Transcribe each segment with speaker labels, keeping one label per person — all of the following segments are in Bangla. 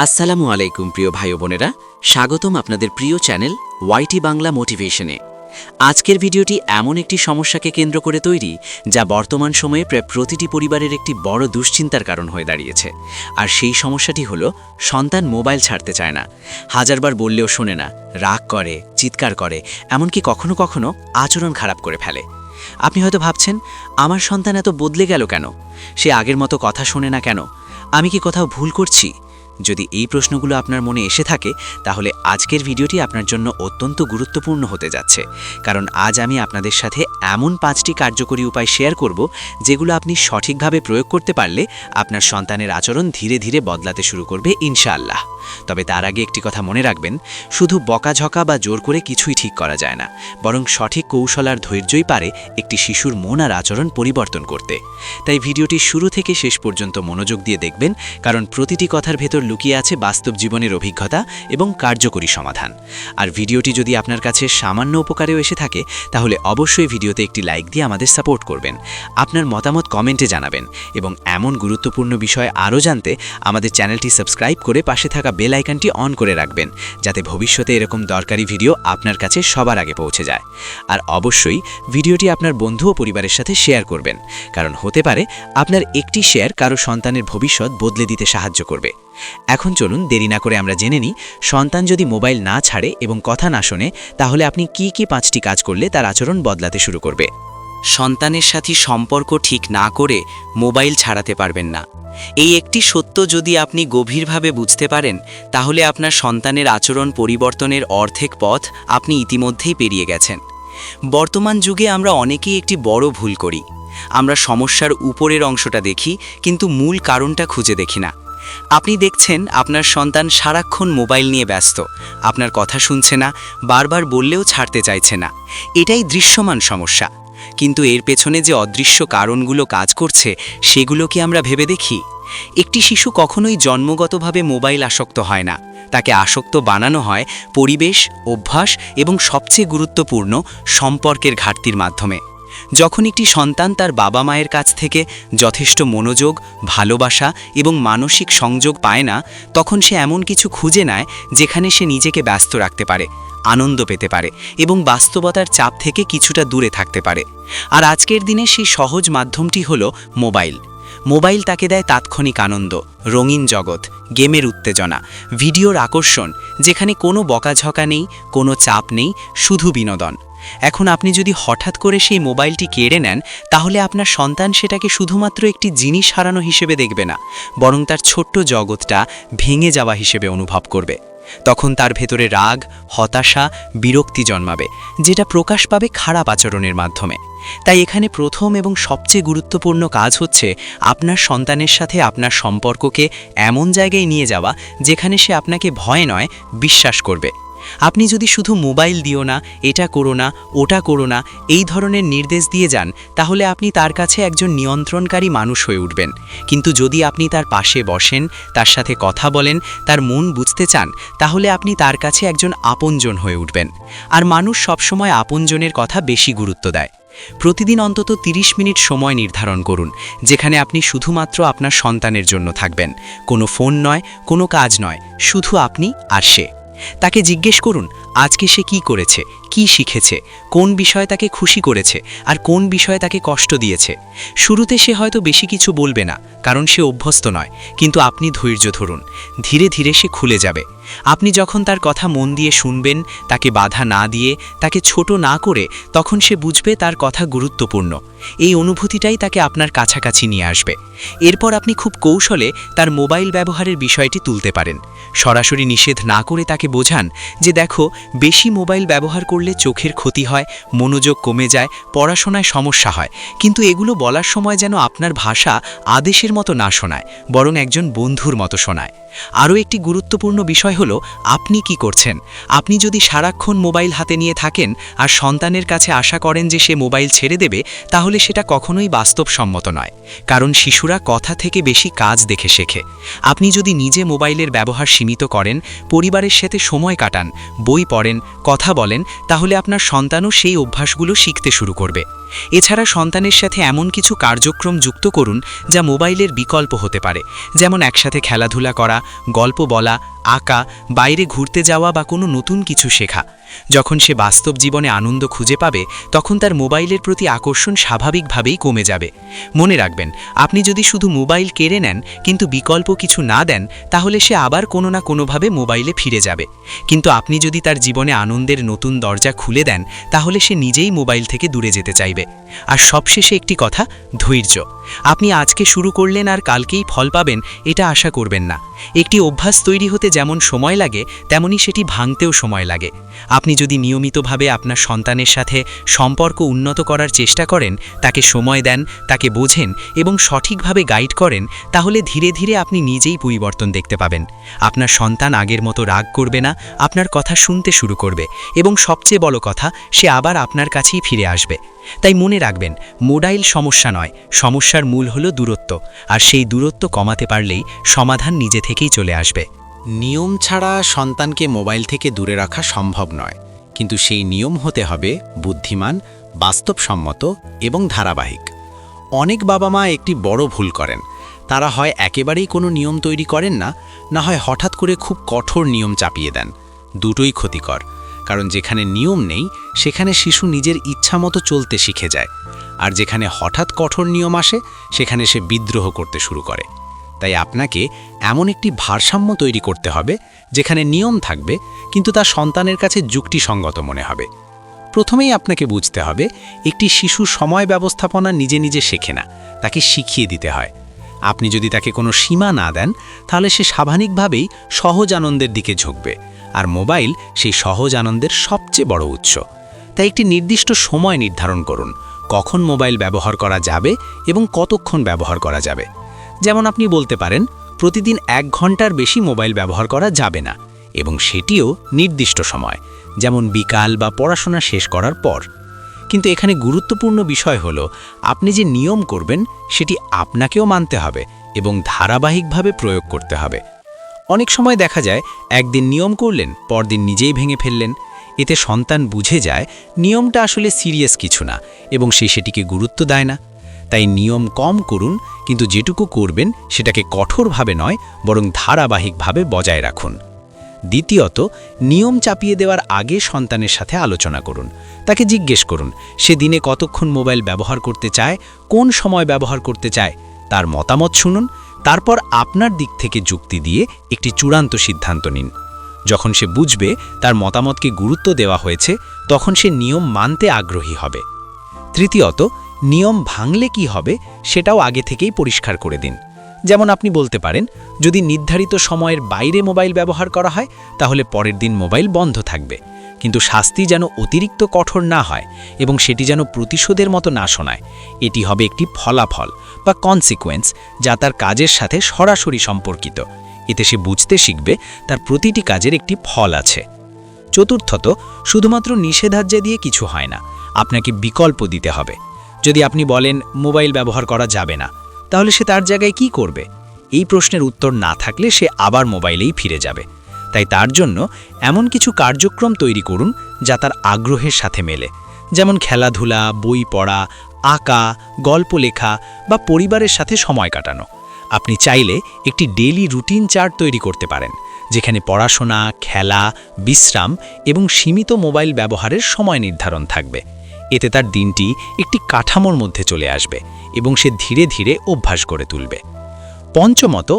Speaker 1: আসসালামু আলাইকুম প্রিয় ভাই ও বোনেরা, স্বাগতম আপনাদের প্রিয় চ্যানেল ওয়াইটি বাংলা মোটিভেশনে। আজকের ভিডিওটি এমন একটি সমস্যাকে কেন্দ্র করে তৈরি যা বর্তমান সময়ে প্রায় প্রতিটি পরিবারের একটি বড় দুশ্চিন্তার কারণ হয়ে দাঁড়িয়েছে। আর সেই সমস্যাটি হলো সন্তান মোবাইল ছাড়তে চায় না। হাজারবার বললেও শোনে না, রাগ করে, চিৎকার করে, এমনকি কখনো কখনো আচরণ খারাপ করে ফেলে। আপনি হয়তো ভাবছেন, আমার সন্তান এত বদলে গেল কেন? সে আগের মতো কথা শোনে না কেন? আমি কি কোথাও ভুল করছি? যদি এই প্রশ্নগুলো আপনার মনে এসে থাকে, তাহলে আজকের ভিডিওটি আপনার জন্য অত্যন্ত গুরুত্বপূর্ণ হতে যাচ্ছে। কারণ আজ আমি আপনাদের সাথে এমন 5টি কার্যকরী উপায় শেয়ার করব যেগুলো আপনি সঠিকভাবে প্রয়োগ করতে পারলে আপনার সন্তানের আচরণ ধীরে ধীরে বদলাতে শুরু করবে ইনশাআল্লাহ। তবে তার আগে একটি কথা মনে রাখবেন, শুধু বকাঝকা বা জোর করে কিছুই ঠিক করা যায় না, বরং সঠিক কৌশল আর ধৈর্যই পারে একটি শিশুর মন আর আচরণ পরিবর্তন করতে। তাই ভিডিওটি শুরু থেকে শেষ পর্যন্ত মনোযোগ দিয়ে দেখবেন, কারণ প্রতিটি কথার ভেতর লুকিয়ে আছে বাস্তব জীবনের অভিজ্ঞতা এবং কার্যকরী সমাধান। আর ভিডিওটি যদি আপনার কাছে সামান্য উপকারেও এসে থাকে, তাহলে অবশ্যই ভিডিওতে একটি লাইক দিয়ে আমাদের সাপোর্ট করবেন। আপনার মতামত কমেন্টে জানাবেন এবং এমন গুরুত্বপূর্ণ বিষয় আরও জানতে আমাদের চ্যানেলটি সাবস্ক্রাইব করে পাশে থাকা বেল আইকনটি অন করে রাখবেন, যাতে ভবিষ্যতে এরকম দরকারি ভিডিও আপনার কাছে সবার আগে পৌঁছে যায়। আর অবশ্যই ভিডিওটি আপনার বন্ধু ও পরিবারের সাথে শেয়ার করবেন, কারণ হতে পারে আপনার একটি শেয়ার কারো সন্তানের ভবিষ্যৎ বদলে দিতে সাহায্য করবে। এখন চলুন দেরি না করে আমরা জেনে নিই, সন্তান যদি মোবাইল না ছাড়ে এবং কথা না শোনে, তাহলে আপনি কি 5টি কাজ করলে তার আচরণ বদলাতে শুরু করবে। সন্তানের সাথে সম্পর্ক ঠিক না করে মোবাইল ছাড়াতে পারবেন না। এই একটি সত্য যদি আপনি গভীরভাবে বুঝতে পারেন, তাহলে আপনার সন্তানের আচরণ পরিবর্তনের অর্ধেক পথ আপনি ইতিমধ্যেই পেরিয়ে গেছেন। বর্তমান যুগে আমরা অনেকেই একটি বড় ভুল করি। আমরা সমস্যার উপরের অংশটা দেখি, কিন্তু মূল কারণটা খুঁজে দেখি না। আপনি দেখছেন আপনার সন্তান সারাক্ষণ মোবাইল নিয়ে ব্যস্ত, আপনার কথা শুনছে না, বারবার বললেও ছাড়তে চাইছে না। এটাই দৃশ্যমান সমস্যা। কিন্তু এর পেছনে যে অদৃশ্য কারণগুলো কাজ করছে, সেগুলো কি আমরা ভেবে দেখি? একটি শিশু কখনোই জন্মগতভাবে মোবাইল আসক্ত হয় না। তাকে আসক্ত বানানো হয় পরিবেশ, অভ্যাস এবং সবচেয়ে গুরুত্বপূর্ণ সম্পর্কের ঘাটতির মাধ্যমে। যখন একটি সন্তান তার বাবা মায়ের কাছ থেকে যথেষ্ট মনোযোগ, ভালোবাসা এবং মানসিক সংযোগ পায় না, তখন সে এমন কিছু খুঁজে নেয় যেখানে সে নিজেকে ব্যস্ত রাখতে পারে, আনন্দ পেতে পারে এবং বাস্তবতার চাপ থেকে কিছুটা দূরে থাকতে পারে। আর আজকের দিনে সেই সহজ মাধ্যমটি হলো মোবাইল। মোবাইল তাকে দেয় তাৎক্ষণিক আনন্দ, রঙিন জগৎ, গেমের উত্তেজনা, ভিডিওর আকর্ষণ, যেখানে কোনো বকাঝকা নেই, কোনো চাপ নেই, শুধু বিনোদন। এখন আপনি যদি হঠাৎ করে সেই মোবাইলটি কেড়ে নেন, তাহলে আপনার সন্তান সেটাকে শুধুমাত্র একটি জিনিস হারানো হিসেবে দেখবে না, বরং তার ছোট্ট জগৎটা ভেঙে যাওয়া হিসেবে অনুভব করবে। তখন তার ভেতরে রাগ, হতাশা, বিরক্তি জন্মাবে, যেটা প্রকাশ পাবে খারাপ আচরণের মাধ্যমে। তাই এখানে প্রথম এবং সবচেয়ে গুরুত্বপূর্ণ কাজ হচ্ছে আপনার সন্তানের সাথে আপনার সম্পর্ককে এমন জায়গায় নিয়ে যাওয়া যেখানে সে আপনাকে ভয় নয়, বিশ্বাস করবে। আপনি যদি শুধু মোবাইল দিও না, এটা করো না, ওটা করো না, এই ধরনের নির্দেশ দিয়ে যান, তাহলে আপনি তার কাছে একজন নিয়ন্ত্রণকারী মানুষ হয়ে উঠবেন। কিন্তু যদি আপনি তার পাশে বসেন, তার সাথে কথা বলেন, তার মন বুঝতে চান, তাহলে আপনি তার কাছে একজন আপনজন হয়ে উঠবেন। আর মানুষ সবসময় আপনজনের কথা বেশি গুরুত্ব দেয়। প্রতিদিন অন্তত 30 মিনিট সময় নির্ধারণ করুন, যেখানে আপনি শুধুমাত্র আপনার সন্তানের জন্য থাকবেন। কোনো ফোন নয়, কোনো কাজ নয়, শুধু আপনি আর সে। তাকে জিজ্ঞেস করুন আজকে সে কি করেছে, কি শিখেছে, কোন বিষয় তাকে খুশি করেছে আর কোন বিষয় তাকে কষ্ট দিয়েছে। শুরুতে সে হয়তো বেশি কিছু বলবে না, কারণ সে অভ্যস্ত নয়, কিন্তু আপনি ধৈর্য ধরুন, ধীরে ধীরে সে খুলে যাবে। আপনি যখন তার কথা মন দিয়ে শুনবেন, তাকে বাধা না দিয়ে, তাকে ছোট না করে, তখন সে বুঝবে তার কথা গুরুত্বপূর্ণ। এই অনুভূতিটাই তাকে আপনার কাছাকাছি নিয়ে আসবে। এরপর আপনি খুব কৌশলে তার মোবাইল ব্যবহারের বিষয়টি তুলতে পারেন। সরাসরি নিষেধ না করে তাকে বোঝান যে দেখো, বেশি মোবাইল ব্যবহার করলে চোখের ক্ষতি হয়, মনোযোগ কমে যায়, পড়াশোনায় সমস্যা হয়। কিন্তু এগুলো বলার সময় যেন আপনার ভাষা আদেশের মতো না শোনায়, বরং একজন বন্ধুর মতো শোনায়। আরও একটি গুরুত্বপূর্ণ বিষয় হলো আপনি কি করছেন। আপনি যদি সারাক্ষণ মোবাইল হাতে নিয়ে থাকেন আর সন্তানের কাছে আশা করেন যে সে মোবাইল ছেড়ে দেবে, তাহলে তাহলে সেটা কখনোই বাস্তবসম্মত নয়, কারণ শিশুরা কথা থেকে বেশি কাজ দেখে শেখে। আপনি যদি নিজে মোবাইলের ব্যবহার সীমিত করেন, পরিবারের সাথে সময় কাটান, বই পড়েন, কথা বলেন, তাহলে আপনার সন্তানও সেই অভ্যাসগুলো শিখতে শুরু করবে। এছাড়া সন্তানের সাথে এমন কিছু কার্যক্রম যুক্ত করুন যা মোবাইলের বিকল্প হতে পারে, যেমন একসাথে খেলাধুলা করা, গল্প বলা, আঁকা, বাইরে ঘুরতে যাওয়া বা কোনো নতুন কিছু শেখা। যখন সে বাস্তব জীবনে আনন্দ খুঁজে পাবে, তখন তার মোবাইলের প্রতি আকর্ষণ স্বাভাবিকভাবেই কমে যাবে। মনে রাখবেন, আপনি যদি শুধু মোবাইল কেড়ে নেন কিন্তু বিকল্প কিছু না দেন, তাহলে সে আবার কোনো না কোনোভাবে মোবাইলে ফিরে যাবে। কিন্তু আপনি যদি তার জীবনে আনন্দের নতুন দরজা খুলে দেন, তাহলে সে নিজেই মোবাইল থেকে দূরে যেতে চাইবে। আর সবশেষে একটি কথা, ধৈর্য। আপনি আজকে শুরু করলেন আর কালকেই ফল পাবেন, এটা আশা করবেন না। একটি অভ্যাস তৈরি হতে যেমন সময় লাগে, তেমনি সেটি ভাঙতেও সময় লাগে। আপনি যদি নিয়মিতভাবে আপনার সন্তানের সাথে সম্পর্ক উন্নত করার চেষ্টা করেন, তাকে সময় দেন, তাকে বোঝেন এবং সঠিকভাবে গাইড করেন, তাহলে ধীরে ধীরে আপনি নিজেই পরিবর্তন দেখতে পাবেন। আপনার সন্তান আগের মতো রাগ করবে না, আপনার কথা শুনতে শুরু করবে এবং সবচেয়ে বড় কথা, সে আবার আপনার কাছেই ফিরে আসবে। তাই মনে রাখবেন, মোবাইল সমস্যা নয়, সমস্যার মূল হলো দূরত্ব, আর সেই দূরত্ব কমাতে পারলেই সমাধান নিজে থেকেই চলে আসবে।
Speaker 2: নিয়ম ছাড়া সন্তানকে মোবাইল থেকে দূরে রাখা সম্ভব নয়, কিন্তু সেই নিয়ম হতে হবে বুদ্ধিমান, বাস্তবসম্মত এবং ধারাবাহিক। অনেক বাবা মা একটি বড় ভুল করেন। তারা হয় একেবারেই কোনো নিয়ম তৈরি করেন না, না হয় হঠাৎ করে খুব কঠোর নিয়ম চাপিয়ে দেন। দুটোই ক্ষতিকর, কারণ যেখানে নিয়ম নেই সেখানে শিশু নিজের ইচ্ছামতো চলতে শিখে যায়, আর যেখানে হঠাৎ কঠোর নিয়ম আসে সেখানে সে বিদ্রোহ করতে শুরু করে। তাই আপনাকে এমন একটি ভারসাম্য তৈরি করতে হবে যেখানে নিয়ম থাকবে কিন্তু তা সন্তানের কাছে যুক্তিসঙ্গত মনে হবে। প্রথমেই আপনাকে বুঝতে হবে, একটি শিশু সময় ব্যবস্থাপনা নিজে নিজে শেখে না, তাকে শিখিয়ে দিতে হয়। আপনি যদি তাকে কোনো সীমা না দেন, তাহলে সে স্বাভাবিকভাবেই সহজ আনন্দের দিকে ঝুঁকবে, আর মোবাইল সেই সহজ আনন্দের সবচেয়ে বড় উৎস। তাই একটি নির্দিষ্ট সময় নির্ধারণ করুন, কখন মোবাইল ব্যবহার করা যাবে এবং কতক্ষণ ব্যবহার করা যাবে। যেমন আপনি বলতে পারেন, প্রতিদিন 1 ঘন্টার বেশি মোবাইল ব্যবহার করা যাবে না, এবং সেটিও নির্দিষ্ট সময়, যেমন বিকাল বা পড়াশোনা শেষ করার পর। কিন্তু এখানে গুরুত্বপূর্ণ বিষয় হলো, আপনি যে নিয়ম করবেন সেটি আপনাকেও মানতে হবে এবং ধারাবাহিকভাবে প্রয়োগ করতে হবে। অনেক সময় দেখা যায়, একদিন নিয়ম করলেন, পরদিন নিজেই ভেঙে ফেললেন। এতে সন্তান বুঝে যায় নিয়মটা আসলে সিরিয়াস কিছু না এবং সে সেটিকে গুরুত্ব দেয় না। তাই নিয়ম কম করুন, কিন্তু যেটুকু করবেন সেটাকে কঠোরভাবে নয়, বরং ধারাবাহিকভাবে বজায় রাখুন। দ্বিতীয়ত, নিয়ম চাপিয়ে দেওয়ার আগে সন্তানের সাথে আলোচনা করুন। তাকে জিজ্ঞেস করুন, সে দিনে কতক্ষণ মোবাইল ব্যবহার করতে চায়, কোন সময় ব্যবহার করতে চায়, তার মতামত শুনুন। তারপর আপনার দিক থেকে যুক্তি দিয়ে একটি চূড়ান্ত সিদ্ধান্ত নিন। যখন সে বুঝবে তার মতামতকে গুরুত্ব দেওয়া হয়েছে, তখন সে নিয়ম মানতে আগ্রহী হবে। তৃতীয়ত, নিয়ম ভাঙলে কি হবে সেটাও আগে থেকেই পরিষ্কার করে দিন। যেমন আপনি বলতে পারেন, যদি নির্ধারিত সময়ের বাইরে মোবাইল ব্যবহার করা হয়, তাহলে পরের দিন মোবাইল বন্ধ থাকবে। কিন্তু শাস্তি যেন অতিরিক্ত কঠোর না হয় এবং সেটি যেন প্রতিশোধের মতো না শোনায়। এটি হবে একটি ফলাফল বা কনসিকোয়েন্স, যা তার কাজের সাথে সরাসরি সম্পর্কিত। এতে সে বুঝতে শিখবে তার প্রতিটি কাজের একটি ফল আছে। চতুর্থত, শুধুমাত্র নিষেধাজ্ঞা দিয়ে কিছু হয় না, আপনাকে বিকল্প দিতে হবে। যদি আপনি বলেন মোবাইল ব্যবহার করা যাবে না, তাহলে সে তার জায়গায় কি করবে? এই প্রশ্নের উত্তর না থাকলে সে আবার মোবাইলেই ফিরে যাবে। তাই তার জন্য এমন কিছু কার্যক্রম তৈরি করুন যা তার আগ্রহের সাথে মেলে, যেমন খেলাধুলা, বই পড়া, আঁকা, গল্প লেখা বা পরিবারের সাথে সময় কাটানো। আপনি চাইলে একটি ডেইলি রুটিন চার্ট তৈরি করতে পারেন, যেখানে পড়াশোনা, খেলা, বিশ্রাম এবং সীমিত মোবাইল ব্যবহারের সময় নির্ধারণ থাকবে। এতে তার দিনটি একটি কাঠামোর মধ্যে চলে আসবে এবং সে ধীরে ধীরে অভ্যাস করে তুলবে। পঞ্চমত,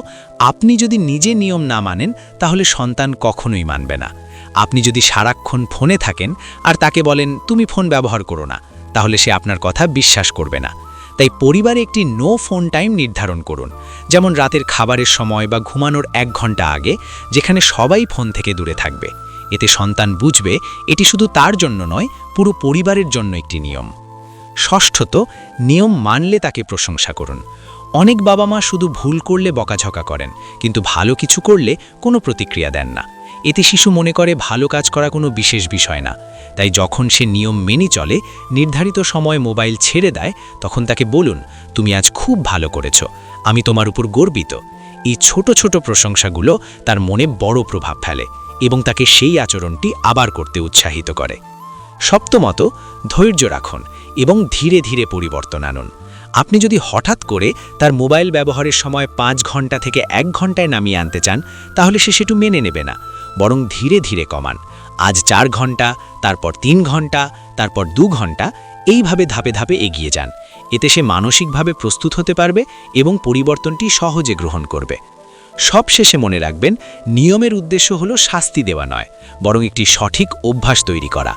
Speaker 2: আপনি যদি নিজে নিয়ম না মানেন, তাহলে সন্তান কখনোই মানবে না। আপনি যদি সারাক্ষণ ফোনে থাকেন আর তাকে বলেন তুমি ফোন ব্যবহার করো না, তাহলে সে আপনার কথা বিশ্বাস করবে না। তাই পরিবারে একটি নো ফোন টাইম নির্ধারণ করুন, যেমন রাতের খাবারের সময় বা ঘুমানোর 1 ঘন্টা আগে, যেখানে সবাই ফোন থেকে দূরে থাকবে। এতে সন্তান বুঝবে এটি শুধু তার জন্য নয়, পুরো পরিবারের জন্য একটি নিয়ম। ষষ্ঠত, নিয়ম মানলে তাকে প্রশংসা করুন। অনেক বাবা মা শুধু ভুল করলে বকাঝকা করেন, কিন্তু ভালো কিছু করলে কোনো প্রতিক্রিয়া দেন না। এতে শিশু মনে করে ভালো কাজ করা কোনো বিশেষ বিষয় না। তাই যখন সে নিয়ম মেনে চলে, নির্ধারিত সময় মোবাইল ছেড়ে দেয়, তখন তাকে বলুন, তুমি আজ খুব ভালো করেছো, আমি তোমার উপর গর্বিত। এই ছোট ছোট প্রশংসাগুলো তার মনে বড় প্রভাব ফেলে এবং তাকে সেই আচরণটি আবার করতে উৎসাহিত করে। সপ্তমত, ধৈর্য রাখুন এবং ধীরে ধীরে পরিবর্তন আনুন। আপনি যদি হঠাৎ করে তার মোবাইল ব্যবহারের সময় 5 ঘন্টা থেকে 1 ঘন্টায় নামিয়ে আনতে চান, তাহলে সে সেটু মেনে নেবে না। বরং ধীরে ধীরে কমান। আজ 4 ঘন্টা, তারপর 3 ঘন্টা, তারপর 2 ঘন্টা, এইভাবে ধাপে ধাপে এগিয়ে যান। এতে সে মানসিকভাবে প্রস্তুত হতে পারবে এবং পরিবর্তনটি সহজে গ্রহণ করবে। সবশেষে মনে রাখবেন, নিয়মের উদ্দেশ্য হলো শাস্তি দেওয়া নয়, বরং একটি সঠিক অভ্যাস তৈরি করা।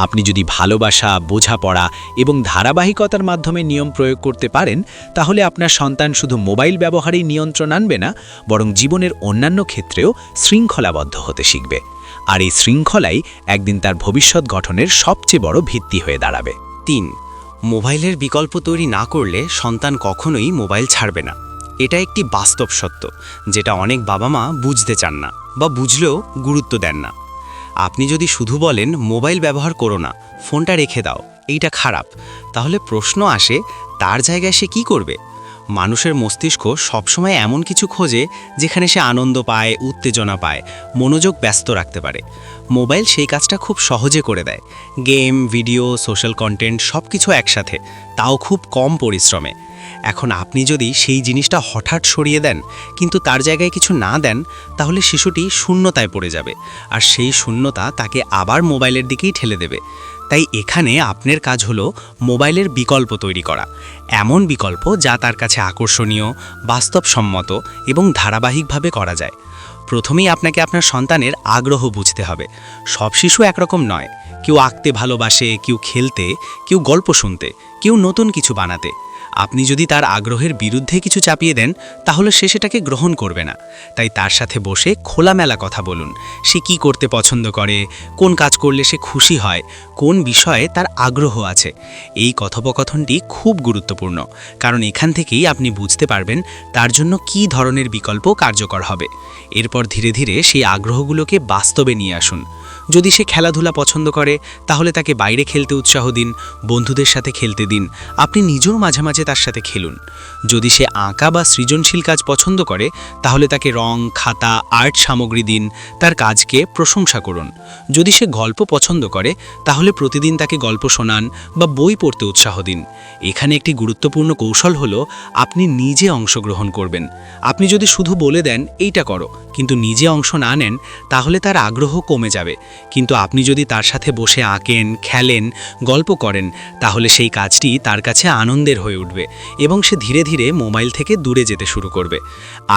Speaker 2: আপনি যদি ভালোবাসা, বোঝাপড়া এবং ধারাবাহিকতার মাধ্যমে নিয়ম প্রয়োগ করতে পারেন, তাহলে আপনার সন্তান শুধু মোবাইল ব্যবহারেই নিয়ন্ত্রণ আনবে না, বরং জীবনের অন্যান্য ক্ষেত্রেও শৃঙ্খলাবদ্ধ হতে শিখবে। আর এই শৃঙ্খলাই একদিন তার ভবিষ্যৎ গঠনের সবচেয়ে বড় ভিত্তি হয়ে দাঁড়াবে।
Speaker 3: 3. মোবাইলের বিকল্প তৈরি না করলে সন্তান কখনোই মোবাইল ছাড়বে না। এটা একটি বাস্তব সত্য, যেটা অনেক বাবা মা বুঝতে চান না বা বুঝলেও গুরুত্ব দেন না। আপনি যদি শুধু বলেন মোবাইল ব্যবহার করো না, ফোনটা রেখে দাও, এইটা খারাপ, তাহলে প্রশ্ন আসে, তার জায়গায় সে কি করবে? মানুষের মস্তিষ্ক সবসময় এমন কিছু খোঁজে যেখানে সে আনন্দ পায়, উত্তেজনা পায়, মনোযোগ ব্যস্ত রাখতে পারে। মোবাইল সেই কাজটা খুব সহজে করে দেয়। গেম, ভিডিও, সোশ্যাল কন্টেন্ট সব কিছু একসাথে, তাও খুব কম পরিশ্রমে। এখন আপনি যদি সেই জিনিসটা হঠাৎ সরিয়ে দেন, কিন্তু তার জায়গায় কিছু না দেন, তাহলে শিশুটি শূন্যতায় পড়ে যাবে, আর সেই শূন্যতা তাকে আবার মোবাইলের দিকেই ঠেলে দেবে। তাই এখানে আপনার কাজ হলো মোবাইলের বিকল্প তৈরি করা, এমন বিকল্প যা তার কাছে আকর্ষণীয়, বাস্তবসম্মত এবং ধারাবাহিকভাবে করা যায়। প্রথমেই আপনাকে আপনার সন্তানের আগ্রহ বুঝতে হবে। সব শিশু একরকম নয়। কেউ আঁকতে ভালোবাসে, কেউ খেলতে, কেউ গল্প শুনতে, কেউ নতুন কিছু বানাতে। আপনি যদি তার আগ্রহের বিরুদ্ধে কিছু চাপিয়ে দেন, তাহলে সে সেটাকে গ্রহণ করবে না। তাই তার সাথে বসে খোলামেলা কথা বলুন। সে কি করতে পছন্দ করে, কোন কাজ করলে সে খুশি হয়, কোন বিষয়ে তার আগ্রহ আছে। এই কথোপকথনটি খুব গুরুত্বপূর্ণ, কারণ এখান থেকেই আপনি বুঝতে পারবেন তার জন্য কী ধরনের বিকল্প কার্যকর হবে। এরপর ধীরে ধীরে সেই আগ্রহগুলোকে বাস্তবে নিয়ে আসুন। যদি সে খেলাধুলা পছন্দ করে, তাহলে তাকে বাইরে খেলতে উৎসাহ দিন, বন্ধুদের সাথে খেলতে দিন, আপনি নিজেও মাঝে মাঝে তার সাথে খেলুন। যদি সে আঁকা বা সৃজনশীল কাজ পছন্দ করে, তাহলে তাকে রং, খাতা, আর্ট সামগ্রী দিন, তার কাজকে প্রশংসা করুন। যদি সে গল্প পছন্দ করে, তাহলে প্রতিদিন তাকে গল্প শোনান বা বই পড়তে উৎসাহ দিন। এখানে একটি গুরুত্বপূর্ণ কৌশল হলো আপনি নিজে অংশগ্রহণ করবেন। আপনি যদি শুধু বলে দেন এইটা করো, কিন্তু নিজে অংশ না নেন, তাহলে তার আগ্রহ কমে যাবে। কিন্তু আপনি যদি তার সাথে বসে আঁকেন, খেলেন, গল্প করেন, তাহলে সেই কাজটি তার কাছে আনন্দের হয়ে উঠবে এবং সে ধীরে ধীরে মোবাইল থেকে দূরে যেতে শুরু করবে।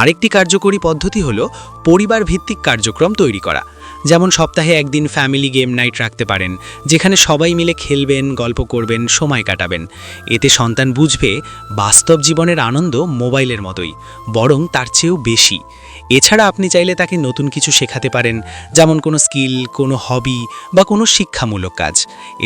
Speaker 3: আরেকটি কার্যকরী পদ্ধতি হলো পরিবার ভিত্তিক কার্যক্রম তৈরি করা। যেমন সপ্তাহে একদিন ফ্যামিলি গেম নাইট রাখতে পারেন, যেখানে সবাই মিলে খেলবেন, গল্প করবেন, সময় কাটাবেন। এতে সন্তান বুঝবে বাস্তব জীবনের আনন্দ মোবাইলের মতোই, বরং তার চেয়েও বেশি। এছাড়া আপনি চাইলে তাকে নতুন কিছু শেখাতে পারেন, যেমন কোনো স্কিল, কোনো হবি বা কোনো শিক্ষামূলক কাজ।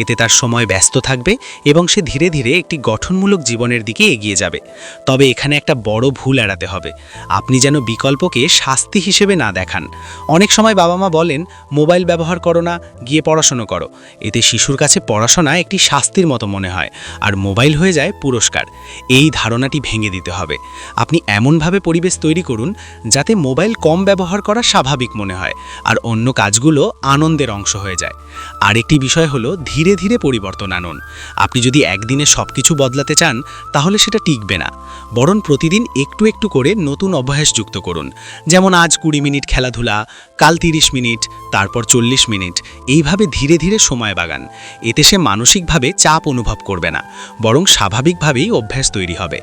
Speaker 3: এতে তার সময় ব্যস্ত থাকবে এবং সে ধীরে ধীরে একটি গঠনমূলক জীবনের দিকে এগিয়ে যাবে। তবে এখানে একটা বড় ভুল এড়াতে হবে। আপনি যেন বিকল্পকে শাস্তি হিসেবে না দেখান। অনেক সময় বাবা মা বলেন, মোবাইল ব্যবহার করো না, গিয়ে পড়াশোনা করো। এতে শিশুর কাছে পড়াশোনা একটি শাস্তির মতো মনে হয়, আর মোবাইল হয়ে যায় পুরস্কার। এই ধারণাটি ভেঙে দিতে হবে। আপনি এমনভাবে পরিবেশ তৈরি করুন যাতে মোবাইল কম ব্যবহার করা স্বাভাবিক মনে হয়, আর অন্য কাজগুলো আনন্দের অংশ হয়ে যায়। আরেকটি বিষয় হলো ধীরে ধীরে পরিবর্তন আনুন। আপনি যদি একদিনে সব কিছু বদলাতে চান, তাহলে সেটা টিকবে না। বরং প্রতিদিন একটু একটু করে নতুন অভ্যাস যুক্ত করুন। যেমন আজ 20 মিনিট খেলাধুলা, কাল 30 মিনিট, তারপর 40 মিনিট, এইভাবে ধীরে ধীরে সময় বাগান। এতে সে মানসিকভাবে চাপ অনুভব করবে না, বরং স্বাভাবিকভাবেই অভ্যাস তৈরি হবে।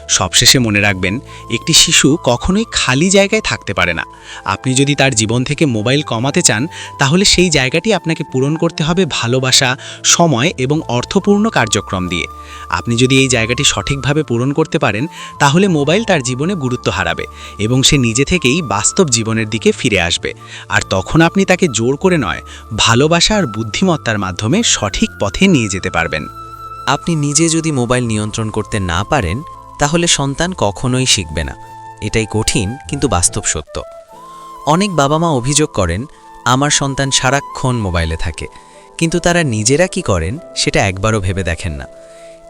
Speaker 3: সবশেষে মনে রাখবেন, একটি শিশু কখনোই খালি জায়গায় থাকতে পারে না। আপনি যদি তার জীবন থেকে মোবাইল কমাতে চান, তাহলে সেই জায়গাটি আপনাকে পূরণ করতে হবে ভালোবাসা, সময় এবং অর্থপূর্ণ কার্যক্রম দিয়ে। আপনি যদি এই জায়গাটি সঠিকভাবে পূরণ করতে পারেন, তাহলে মোবাইল তার জীবনে গুরুত্ব হারাবে এবং সে নিজে থেকেই বাস্তব জীবনের দিকে ফিরে আসবে। আর তখন আপনি তাকে জোর করে নয়, ভালোবাসা আর বুদ্ধিমত্তার মাধ্যমে সঠিক পথে নিয়ে যেতে পারবেন।
Speaker 1: আপনি নিজে যদি মোবাইল নিয়ন্ত্রণ করতে না পারেন, তাহলে সন্তান কখনোই শিখবে না। এটাই কঠিন কিন্তু বাস্তব সত্য। অনেক বাবা মা অভিযোগ করেন,
Speaker 2: আমার সন্তান সারাক্ষণ মোবাইলে থাকে, কিন্তু তারা নিজেরা কি করেন সেটা একবারও ভেবে দেখেন না।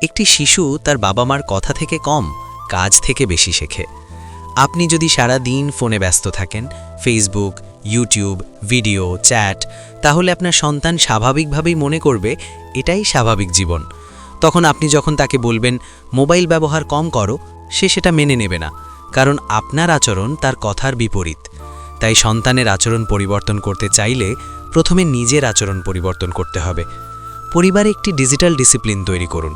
Speaker 2: একটি শিশু তার বাবা মার কথা থেকে কম, কাজ থেকে বেশি শেখে। আপনি যদি সারা দিন ফোনে ব্যস্ত থাকেন, ফেসবুক, ইউটিউব, ভিডিও, চ্যাট, তাহলে আপনার সন্তান স্বাভাবিকভাবেই মনে করবে এটাই স্বাভাবিক জীবন। তখন আপনি যখন তাকে বলবেন মোবাইল ব্যবহার কম করো, সে সেটা মেনে নেবে না, কারণ আপনার আচরণ তার কথার বিপরীত। তাই সন্তানের আচরণ পরিবর্তন করতে চাইলে প্রথমে নিজের আচরণ পরিবর্তন করতে হবে। পরিবারে একটি ডিজিটাল ডিসিপ্লিন তৈরি করুন,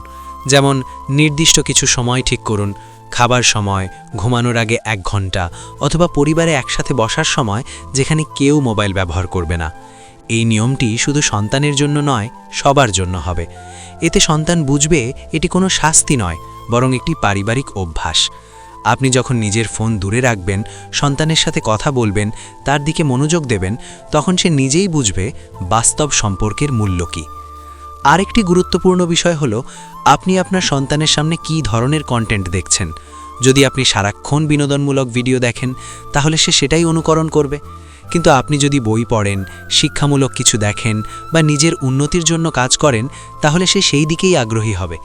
Speaker 2: যেমন নির্দিষ্ট কিছু সময় ঠিক করুন, খাবার সময়, ঘুমানোর আগে 1 ঘন্টা, অথবা পরিবারে একসাথে বসার সময় যেখানে কেউ মোবাইল ব্যবহার করবে না। এই নিয়মটি শুধু সন্তানের জন্য নয়, সবার জন্য হবে। এতে সন্তান বুঝবে এটি কোনো শাস্তি নয়, বরং একটি পারিবারিক অভ্যাস। আপনি যখন নিজের ফোন দূরে রাখবেন, সন্তানের সাথে কথা বলবেন, তার দিকে মনোযোগ দেবেন, তখন সে নিজেই বুঝবে বাস্তব সম্পর্কের মূল্য কী। আরেকটি গুরুত্বপূর্ণ বিষয় হলো আপনি আপনার সন্তানের সামনে কী ধরনের কন্টেন্ট দেখছেন। যদি আপনি সারাক্ষণ বিনোদনমূলক ভিডিও দেখেন, তাহলে সে সেটাই অনুকরণ করবে। কিন্তু আপনি যদি বই পড়েন, শিক্ষামূলক কিছু দেখেন বা নিজের উন্নতির জন্য কাজ করেন, তাহলে সে সেই দিকেই আগ্রহী হবে।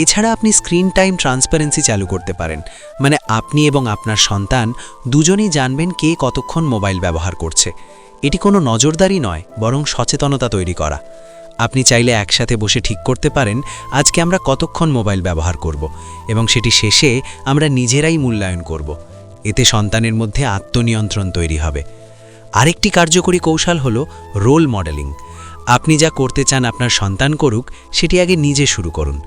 Speaker 2: এছাড়া আপনি স্ক্রিন টাইম ট্রান্সপারেন্সি চালু করতে পারেন, মানে আপনি এবং আপনার সন্তান দুজনেই জানবেন কে কতক্ষণ মোবাইল ব্যবহার করছে। এটি কোনো নজরদারি নয়, বরং সচেতনতা তৈরি করা। আপনি চাইলে একসাথে বসে ঠিক করতে পারেন আজকে আমরা কতক্ষণ মোবাইল ব্যবহার করব, এবং সেটি শেষে আমরা নিজেরাই মূল্যায়ন করব। এতে সন্তানের মধ্যে আত্মনিয়ন্ত্রণ তৈরি হবে। আরেকটি কার্যকরী কৌশল হলো রোল মডেলিং। আপনি যা করতে চান আপনার সন্তান করুক, সেটি আগে নিজে শুরু করুন।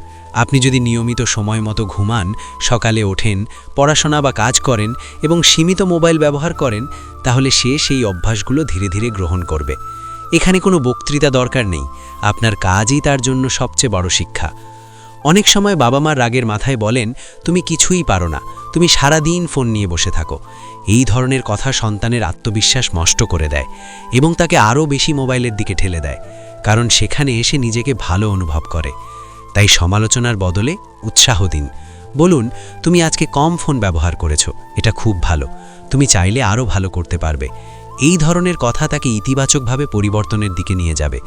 Speaker 2: আপনি যদি নিয়মিত সময় মতো ঘুমান, সকালে ওঠেন, পড়াশোনা বা কাজ করেন এবং সীমিত মোবাইল ব্যবহার করেন, তাহলে সে সেই অভ্যাসগুলো ধীরে ধীরে গ্রহণ করবে। এখানে কোনো বক্তৃতা দরকার নেই, আপনার কাজই তার জন্য সবচেয়ে বড় শিক্ষা। অনেক সময় বাবা মা রাগের মাথায় বলেন, তুমি কিছুই পারো না, তুমি সারা দিন ফোন নিয়ে বসে থাকো। এই ধরনের কথা সন্তানের আত্মবিশ্বাস নষ্ট করে দেয় এবং তাকে আরও বেশি মোবাইলের দিকে ঠেলে দেয়, কারণ সেখানে এসে নিজেকে ভালো অনুভব করে। তাই সমালোচনার বদলে উৎসাহ দিন। বলুন, তুমি আজকে কম ফোন ব্যবহার করেছো, এটা খুব ভালো, তুমি চাইলে আরও ভালো করতে পারবে। এই ধরনের কথা তাকে ইতিবাচকভাবে পরিবর্তনের দিকে নিয়ে যাবে।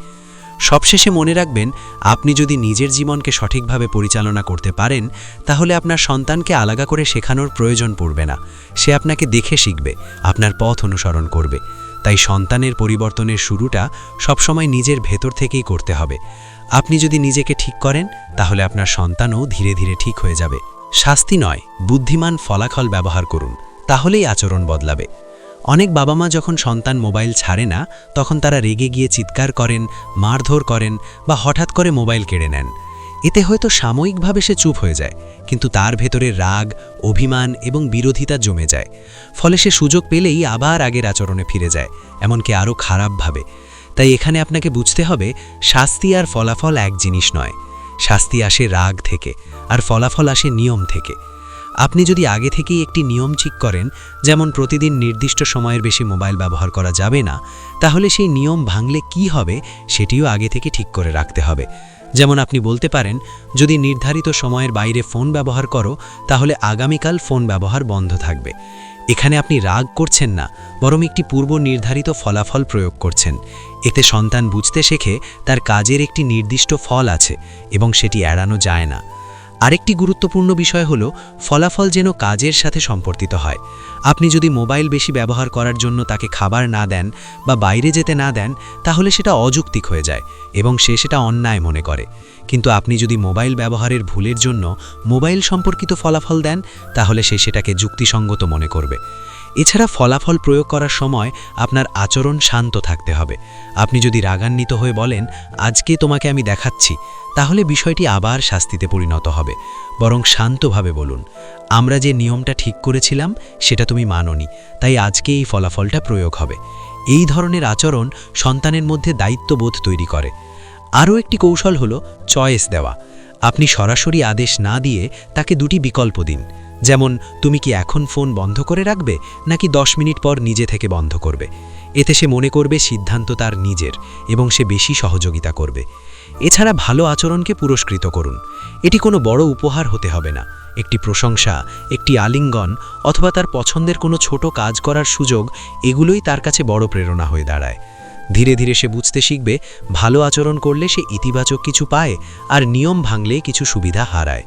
Speaker 2: সবশেষে মনে রাখবেন, আপনি যদি নিজের জীবনকে সঠিকভাবে পরিচালনা করতে পারেন, তাহলে আপনার সন্তানকে আলাদা করে শেখানোর প্রয়োজন পড়বে না। সে আপনাকে দেখে শিখবে, আপনার পথ অনুসরণ করবে। তাই সন্তানের পরিবর্তনের শুরুটা সবসময় নিজের ভেতর থেকেই করতে হবে। আপনি যদি নিজেকে ঠিক করেন, তাহলে আপনার সন্তানও ধীরে ধীরে ঠিক হয়ে যাবে। শাস্তি নয়, বুদ্ধিমান ফলাফল ব্যবহার করুন, তাহলেই আচরণ বদলাবে। অনেক বাবা মা যখন সন্তান মোবাইল ছাড়ে না, তখন তারা রেগে গিয়ে চিৎকার করেন, মারধর করেন বা হঠাৎ করে মোবাইল কেড়ে নেন। এতে হয়তো সাময়িকভাবে সে চুপ হয়ে যায়, কিন্তু তার ভেতরে রাগ, অভিমান এবং বিরোধিতা জমে যায়। ফলে সে সুযোগ পেলেই আবার আগের আচরণে ফিরে যায়, এমনকি আরও খারাপভাবে। তাই এখানে আপনাকে বুঝতে হবে, শাস্তি আর ফলাফল এক জিনিস নয়। শাস্তি আসে রাগ থেকে, আর ফলাফল আসে নিয়ম থেকে। আপনি যদি আগে থেকেই একটি নিয়ম ঠিক করেন, যেমন প্রতিদিন নির্দিষ্ট সময়ের বেশি মোবাইল ব্যবহার করা যাবে না, তাহলে সেই নিয়ম ভাঙলে কি হবে সেটিও আগে থেকে ঠিক করে রাখতে হবে। যেমন আপনি বলতে পারেন, যদি নির্ধারিত সময়ের বাইরে ফোন ব্যবহার করো, তাহলে আগামীকাল ফোন ব্যবহার বন্ধ থাকবে। এখানে আপনি রাগ করছেন না, বরং একটি পূর্ব নির্ধারিত ফলাফল প্রয়োগ করছেন। এতে সন্তান বুঝতে শেখে তার কাজের একটি নির্দিষ্ট ফল আছে এবং সেটি এড়ানো যায় না। আরেকটি গুরুত্বপূর্ণ বিষয় হলো, ফলাফল যেন কাজের সাথে সম্পর্কিত হয়। আপনি যদি মোবাইল বেশি ব্যবহার করার জন্য তাকে খাবার না দেন বা বাইরে যেতে না দেন, তাহলে সেটা অযৌক্তিক হয়ে যায় এবং সে সেটা অন্যায় মনে করে। কিন্তু আপনি যদি মোবাইল ব্যবহারের ভুলের জন্য মোবাইল সম্পর্কিত ফলাফল দেন, তাহলে সে সেটাকে যুক্তিসঙ্গত মনে করবে। এছাড়া ফলাফল প্রয়োগ করার সময় আপনার আচরণ শান্ত থাকতে হবে। আপনি যদি রাগান্বিত হয়ে বলেন, আজকে তোমাকে আমি দেখাচ্ছি, তাহলে বিষয়টি আবার শাস্তিতে পরিণত হবে। বরং শান্তভাবে বলুন, আমরা যে নিয়মটা ঠিক করেছিলাম সেটা তুমি মানোনি, তাই আজকে এই ফলাফলটা প্রয়োগ হবে। এই ধরনের আচরণ সন্তানের মধ্যে দায়িত্ববোধ তৈরি করে। আরও একটি কৌশল হলো চয়েস দেওয়া। আপনি সরাসরি আদেশ না দিয়ে তাকে দুটি বিকল্প দিন, যেমন তুমি কি এখন ফোন বন্ধ করে রাখবে নাকি 10 মিনিট পর নিজে থেকে বন্ধ করবে। এতে সে মনে করবে সিদ্ধান্ত তার নিজের এবং সে বেশি সহযোগিতা করবে। এছাড়া ভালো আচরণকে পুরস্কৃত করুন। এটি কোনো বড় উপহার হতে হবে না, একটি প্রশংসা, একটি আলিঙ্গন অথবা তার পছন্দের কোনো ছোট কাজ করার সুযোগ, এগুলোই তার কাছে বড় প্রেরণা হয়ে দাঁড়ায়।
Speaker 4: ধীরে ধীরে সে বুঝতে শিখবে ভালো আচরণ করলে সে ইতিবাচক কিছু পায় আর নিয়ম ভাঙলে কিছু সুবিধা হারায়।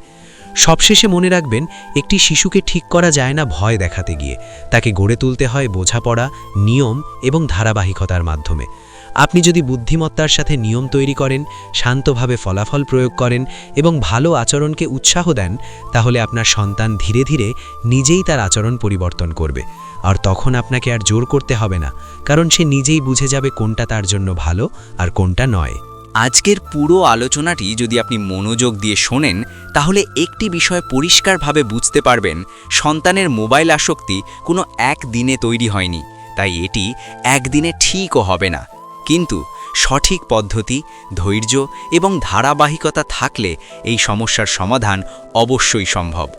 Speaker 4: সবশেষে মনে রাখবেন, একটি শিশুকে ঠিক করা যায় না ভয় দেখাতে গিয়ে, তাকে গড়ে তুলতে হয় বোঝাপড়া, নিয়ম এবং ধারাবাহিকতার মাধ্যমে। আপনি যদি বুদ্ধিমত্তার সাথে নিয়ম তৈরি করেন, শান্তভাবে ফলাফল প্রয়োগ করেন এবং ভালো আচরণকে উৎসাহ দেন, তাহলে আপনার সন্তান ধীরে ধীরে নিজেই তার আচরণ পরিবর্তন করবে। আর তখন আপনাকে আর জোর করতে হবে না, কারণ সে নিজেই বুঝে যাবে কোনটা তার জন্য ভালো আর কোনটা নয়।
Speaker 1: আজকের পুরো আলোচনাটি যদি আপনি মনোযোগ দিয়ে শোনেন, তাহলে একটি বিষয় পরিষ্কারভাবে বুঝতে পারবেন, সন্তানের মোবাইল আসক্তি কোনো একদিনে তৈরি হয়নি, তাই এটি একদিনে ঠিকও হবে না। কিন্তু সঠিক পদ্ধতি, ধৈর্য এবং ধারাবাহিকতা থাকলে এই সমস্যার সমাধান অবশ্যই সম্ভব।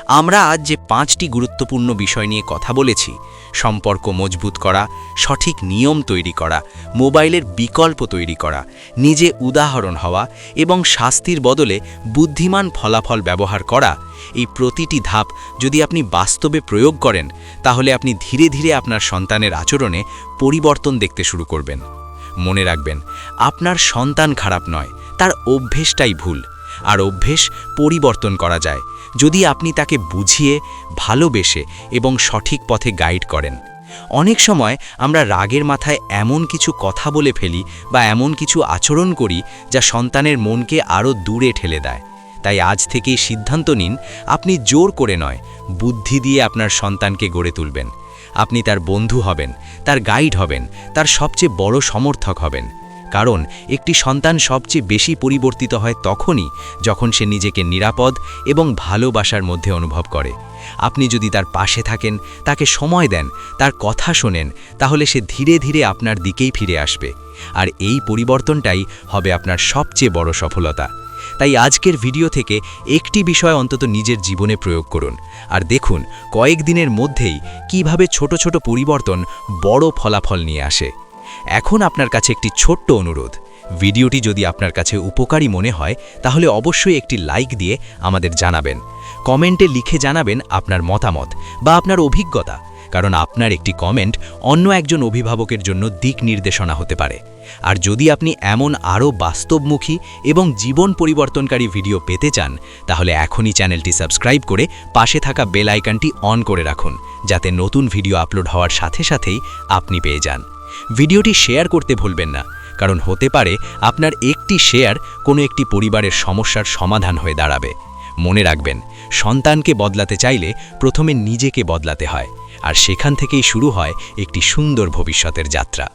Speaker 1: আমরা আজ যে 5টি গুরুত্বপূর্ণ বিষয় নিয়ে কথা বলেছি, সম্পর্ক মজবুত করা, সঠিক নিয়ম তৈরি করা, মোবাইলের বিকল্প তৈরি করা, নিজে উদাহরণ হওয়া এবং শাস্তির বদলে বুদ্ধিমান ফলাফল ব্যবহার করা, এই প্রতিটি ধাপ যদি আপনি বাস্তবে প্রয়োগ করেন, তাহলে আপনি ধীরে ধীরে আপনার সন্তানের আচরণে পরিবর্তন দেখতে শুরু করবেন। মনে রাখবেন, আপনার সন্তান খারাপ নয়, তার অভ্যেসটাই ভুল। আর অভ্যেস পরিবর্তন করা যায় যদি আপনি তাকে বুঝিয়ে, ভালোবেসে এবং সঠিক পথে গাইড করেন। অনেক সময় আমরা রাগের মাথায় এমন কিছু কথা বলে ফেলি বা এমন কিছু আচরণ করি যা সন্তানের মনকে আরও দূরে ঠেলে দেয়। তাই আজ থেকেই সিদ্ধান্ত নিন, আপনি জোর করে নয়, বুদ্ধি দিয়ে আপনার সন্তানকে গড়ে তুলবেন। আপনি তার বন্ধু হবেন, তার গাইড হবেন, তার সবচেয়ে বড় সমর্থক হবেন। কারণ একটি সন্তান সবচেয়ে বেশি পরিবর্তিত হয় তখনই যখন সে নিজেকে নিরাপদ এবং ভালোবাসার মধ্যে অনুভব করে। আপনি যদি তার পাশে থাকেন, তাকে সময় দেন, তার কথা শোনেন, তাহলে সে ধীরে ধীরে আপনার দিকেই ফিরে আসবে। আর এই পরিবর্তনটাই হবে আপনার সবচেয়ে বড় সফলতা। তাই আজকের ভিডিও থেকে একটি বিষয় অন্তত নিজের জীবনে প্রয়োগ করুন, আর দেখুন কয়েকদিনের মধ্যেই কিভাবে ছোট ছোট পরিবর্তন বড় ফলাফল নিয়ে আসে। এখন আপনার কাছে একটি ছোট্ট অনুরোধ, ভিডিওটি যদি আপনার কাছে উপকারী মনে হয়, তাহলে অবশ্যই একটি লাইক দিয়ে আমাদের জানাবেন। কমেন্টে লিখে জানাবেন আপনার মতামত বা আপনার অভিজ্ঞতা, কারণ আপনার একটি কমেন্ট অন্য একজন অভিভাবকের জন্য দিক নির্দেশনা হতে পারে। আর যদি আপনি এমন আরও বাস্তবমুখী এবং জীবন পরিবর্তনকারী ভিডিও পেতে চান, তাহলে এখনই চ্যানেলটি সাবস্ক্রাইব করে পাশে থাকা বেল আইকনটি অন করে রাখুন, যাতে নতুন ভিডিও আপলোড হওয়ার সাথে সাথেই আপনি পেয়ে যান। ভিডিওটি শেয়ার করতে ভুলবেন না, কারণ হতে পারে আপনার একটি শেয়ার কোনো একটি পরিবারের সমস্যার সমাধান হয়ে দাঁড়াবে। মনে রাখবেন, সন্তানকে বদলাতে চাইলে প্রথমে নিজেকে বদলাতে হয়, আর সেখান থেকেই শুরু হয় একটি সুন্দর ভবিষ্যতের যাত্রা।